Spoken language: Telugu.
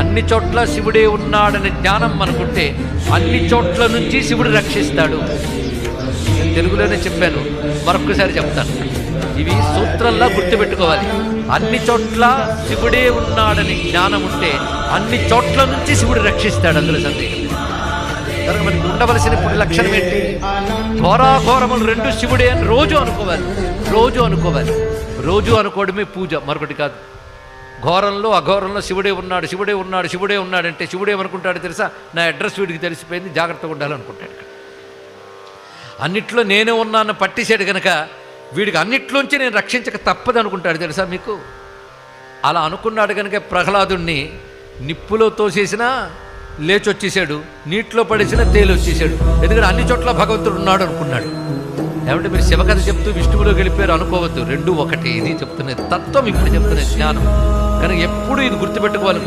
అన్ని చోట్ల శివుడే ఉన్నాడనే జ్ఞానం మనకుంటే అన్ని చోట్ల నుంచి శివుడు రక్షిస్తాడు. నేను తెలుగులోనే చెప్పాను, మరొక్కసారి చెప్తాను. ఇవి సూత్రంలా గుర్తుపెట్టుకోవాలి. అన్ని చోట్ల శివుడే ఉన్నాడని జ్ఞానం ఉంటే అన్ని చోట్ల నుంచి శివుడు రక్షిస్తాడు, అందులో సందేహం. కనుక మనకు ఉండవలసిన ఇప్పుడు లక్షణం ఏంటి? ఘోరాఘోరములు రెండు శివుడే అని రోజు అనుకోవాలి. రోజు అనుకోవడమే పూజ, మరొకటి కాదు. ఘోరంలో అఘోరంలో శివుడే ఉన్నాడంటే శివుడు ఏమనుకుంటాడు తెలుసా? నా అడ్రస్ వీడికి తెలిసిపోయింది, జాగ్రత్తగా ఉండాలనుకుంటాడు. అన్నిట్లో నేనే ఉన్నాను పట్టేశాడు కనుక వీడికి అన్నిట్లోంచి నేను రక్షించక తప్పదు అనుకుంటాడు తెలుసా మీకు? అలా అనుకున్నాడు కనుక ప్రహ్లాదుణ్ణి నిప్పులో తోసేసినా లేచొచ్చేసాడు, నీటిలో పడేసినా తేలొచ్చేసాడు. ఎందుకంటే అన్ని చోట్ల భగవంతుడు ఉన్నాడు అనుకున్నాడు. ఏమంటే మీరు శివకథ చెప్తూ విష్ణువులోకి వెళ్ళిపోయారు అనుకోవద్దు, రెండు ఒకటి. ఇది చెప్తున్నది తత్వం, ఇప్పుడు చెప్తున్నది జ్ఞానం. కనుక ఎప్పుడు ఇది గుర్తుపెట్టుకోవాలి.